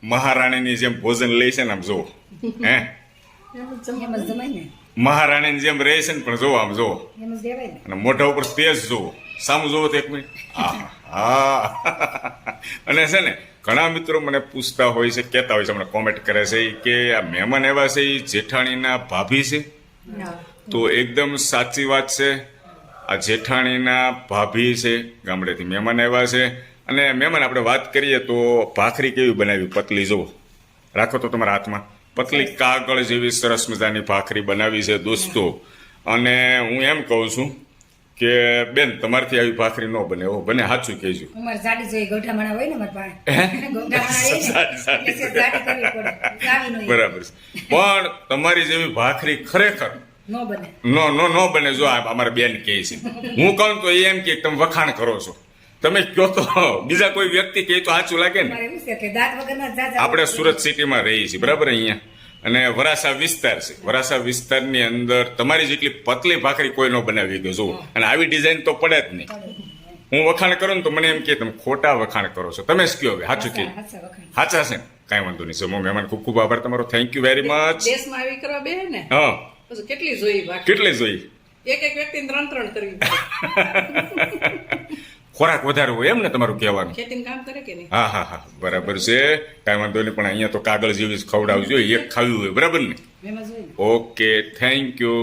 મહારાણીની જેમ ભોજન લે છે ને આમ જો હે એમ જ જમાય ને, મહારાણીની જેમ રહે છે ને પણ જો આમ જો એમ જ દેવાય ને. અને મોઢા ઉપર તેજ જુઓ સામું જોવો તો એક મિનિટ હા અને છે ને ઘણા મિત્રો મને પૂછતા હોય છે કહેતા હોય છે મને કોમેન્ટ કરે છે કે આ મહેમાન એવા છે એ જેઠાણીના ભાભી છે તો એકદમ સાચી વાત છે આ જેઠાણીના ભાભી છે ગામડેથી મહેમાન આવ્યા છે અને મહેમાન આપણે વાત કરીએ તો ભાખરી કેવી બનાવી પતલી જુઓ રાખો તો તમારા હાથમાં પતલી કાગળ જેવી સરસ મજાની ભાખરી બનાવી છે દોસ્તો અને હું એમ કહું છું કે બેન તમારથી આવી ભાખરી ન બને એવો બને સાચું કહેજો અમારે જાડી જોઈએ ગોઠામણા હોય ને અમારે પાસે ગોઠામણા જાડી, જાડી. જાડી કરવી પડે લાવી નો બરાબર છે પણ તમારી જેવી ભાખરી ખરેખર નો બને. નો બને જો આ અમારા બેન કહે છે હું કહું તો એ એમ કે તમે વખાણ કરો છો તમે કહો તો બીજા કોઈ વ્યક્તિ કહે તો સાચું લાગે ને અમારે એવું છે કે દાંત વગરના જાજા આપણે સુરત સિટીમાં રહીએ છીએ બરાબર અહીંયા અને વરાસા વિસ્તાર છે વરાસા વિસ્તારની અંદર તમારી જેટલી પતલી ભાખરી કોઈ ન બનાવી ગયો જો અને આવી ડિઝાઇન તો પડે જ નહીં હું વખાણ કરું ને તો મને એમ કે તમે ખોટા વખાણ કરો છો તમે જ કહો હવે સાચું કે હાચા વખાણ. સાચા છે ને કાંઈ વાંધો નહીં સમો મહેમાન ખૂબ ખૂબ આભાર તમારો થેન્ક યુ વેરી મચ દેશમાં આવી કરવા બે ને હા પછી કેટલી જોઈ બાકી કેટલી જોઈ એક વ્યક્તિને 3 કરવી પડે. ખોરાક વધારે હોય એમ ને તમારું કહેવાનું ખેતીનું કામ કરે કે નહીં? હા બરાબર છે કાંઈ વાંધો નહીં પણ અહીંયા તો કાગળ જેવી જ ખવડાવવું જોઈએ એક ખાવી હોય બરાબર ને એમ જ હોય ને. Okay thank you